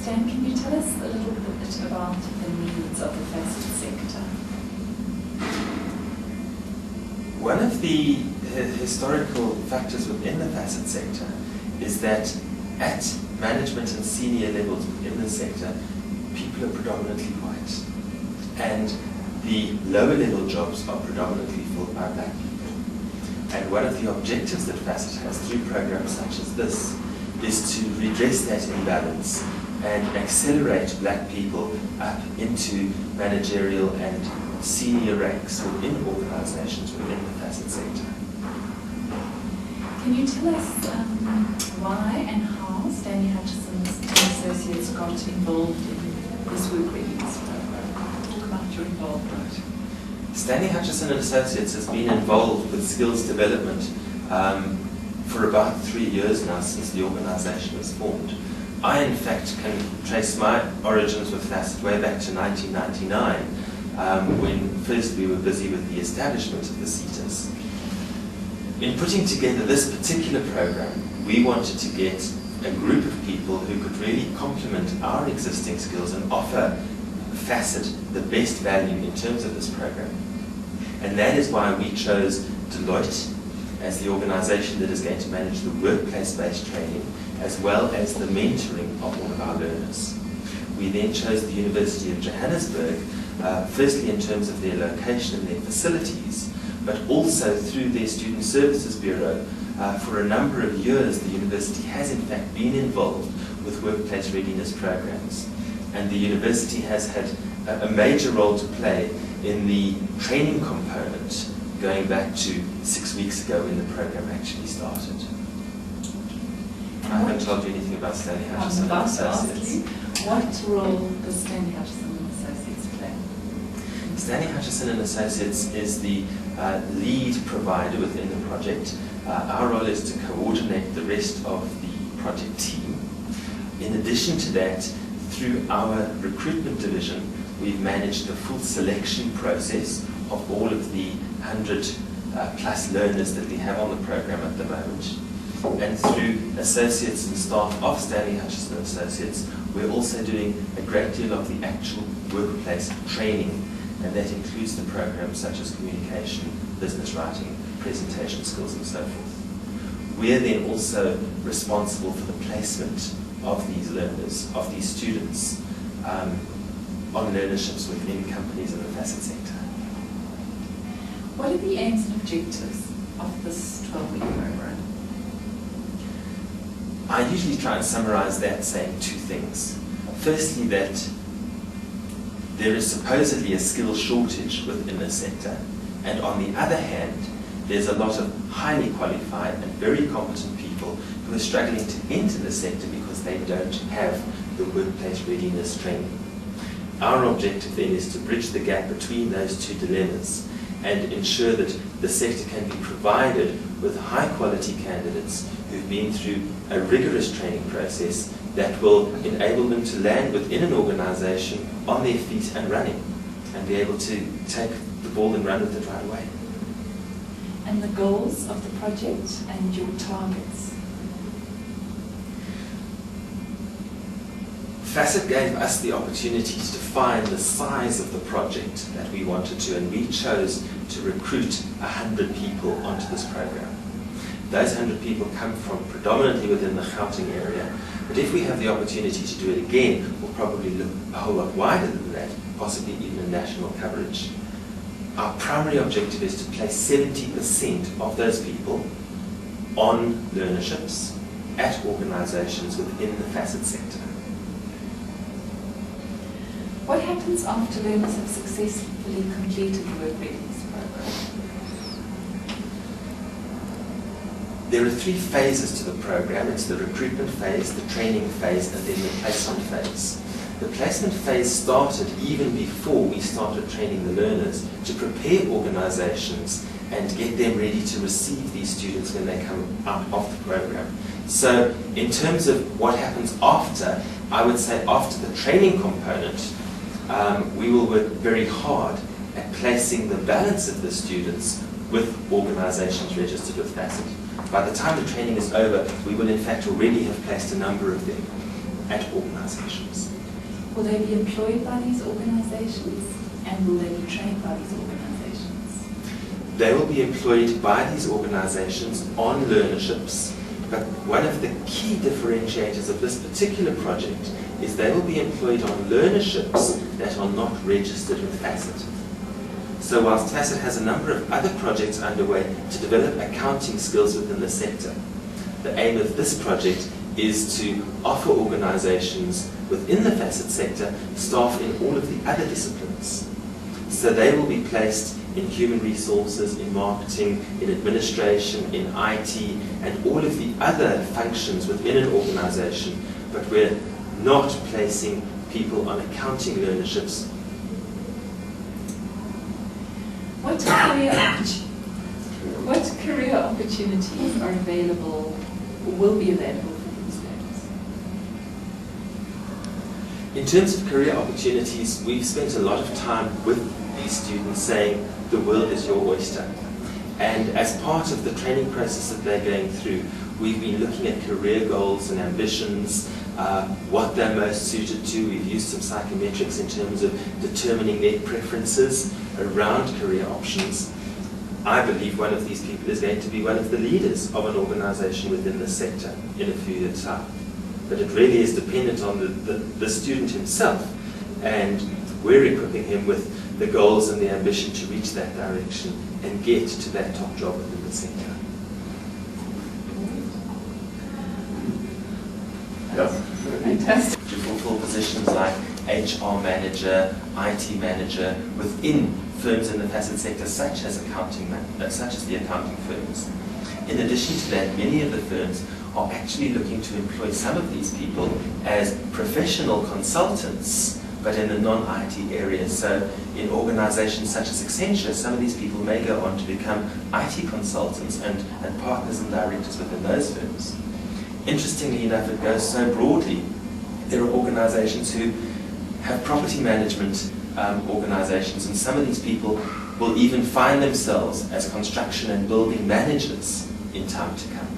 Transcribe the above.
Stan, can you tell us a little bit about the needs of the facet sector? One of the historical factors within the facet sector is that at management and senior levels within the sector, people are predominantly white. And the lower level jobs are predominantly filled by black people. And one of the objectives that Facet has through programs such as this is to redress that imbalance and accelerate black people up into managerial and senior ranks within organizations within the Facet sector. Can you tell us why and how Stanley Hutcheson and Associates got involved in this work readiness program? Talk about your involvement. Stanley Hutcheson and Associates has been involved with skills development for about 3 years now since the organisation was formed. I, in fact, can trace my origins with Facet way back to 1999, when first we were busy with the establishment of the CETAs. In putting together this particular program, we wanted to get a group of people who could really complement our existing skills and offer Facet the best value in terms of this program. And that is why we chose Deloitte as the organisation that is going to manage the workplace-based training as well as the mentoring of all of our learners. We then chose the University of Johannesburg, firstly in terms of their location and their facilities, but also through their Student Services Bureau. For a number of years, the university has in fact been involved with workplace readiness programs. And the university has had a major role to play in the training component going back to 6 weeks ago when the program actually started. I haven't told you anything about Stanley Hutcheson and Associates. What role does Stanley Hutcheson and Associates play? Stanley Hutcheson and Associates is the lead provider within the project. Our role is to coordinate the rest of the project team. In addition to that, through our recruitment division, we've managed the full selection process of all of the 100 plus learners that we have on the program at the moment. And through associates and staff of Stanley Hutcheson and Associates, we're also doing a great deal of the actual workplace training, and that includes the programs such as communication, business writing, presentation skills, and so forth. We're then also responsible for the placement of these learners, of these students, on learnerships within companies in the Facet sector. What are the aims and objectives of this 12-week program? I usually try and summarize that saying 2 things. Firstly, that there is supposedly a skill shortage within the sector, and on the other hand, there's a lot of highly qualified and very competent people who are struggling to enter the sector because they don't have the workplace readiness training. Our objective then is to bridge the gap between those 2 dilemmas and ensure that the sector can be provided with high quality candidates who've been through a rigorous training process that will enable them to land within an organisation on their feet and running and be able to take the ball and run with it right away. And the goals of the project and your targets? Facet gave us the opportunity to define the size of the project that we wanted to, and we chose to recruit 100 people onto this program. Those 100 people come from predominantly within the Gauteng area, but if we have the opportunity to do it again, we'll probably look a whole lot wider than that, possibly even a national coverage. Our primary objective is to place 70% of those people on learnerships at organisations within the Facet sector. What happens after learners have successfully completed the work readiness program? There are 3 phases to the program. It's the recruitment phase, the training phase, and then the placement phase. The placement phase started even before we started training the learners to prepare organisations and get them ready to receive these students when they come out of the program. So in terms of what happens after, I would say after the training component, we will work very hard at placing the balance of the students with organisations registered with Facet. By the time the training is over, we will in fact already have placed a number of them. at organisations. Will they be employed by these organisations, and will they be trained by these organisations? They will be employed by these organisations on learnerships, but one of the key differentiators of this particular project is they will be employed on learnerships that are not registered with Facet. So whilst Facet has a number of other projects underway to develop accounting skills within the sector, the aim of this project is to offer organisations within the Facet sector staff in all of the other disciplines. So they will be placed in human resources, in marketing, in administration, in IT, and all of the other functions within an organisation, but we're not placing people on accounting learnerships. What career opportunities are available, or will be available for these students? In terms of career opportunities, we've spent a lot of time with these students saying the world is your oyster. And as part of the training process that they're going through, we've been looking at career goals and ambitions, what they're most suited to. We've used some psychometrics in terms of determining their preferences around career options. I believe one of these people is going to be one of the leaders of an organisation within the sector in a few years' time. But it really is dependent on the student himself, and we're equipping him with the goals and the ambition to reach that direction and get to that top job within the sector. Yeah. Fantastic. To fulfill positions like HR manager, IT manager within firms in the Facet sector, such as the accounting firms. In addition to that, many of the firms are actually looking to employ some of these people as professional consultants, but in the non-IT areas. So in organizations such as Accenture, some of these people may go on to become IT consultants and partners and directors within those firms. Interestingly enough, it goes so broadly. There are organizations who have property management organizations, and some of these people will even find themselves as construction and building managers in time to come.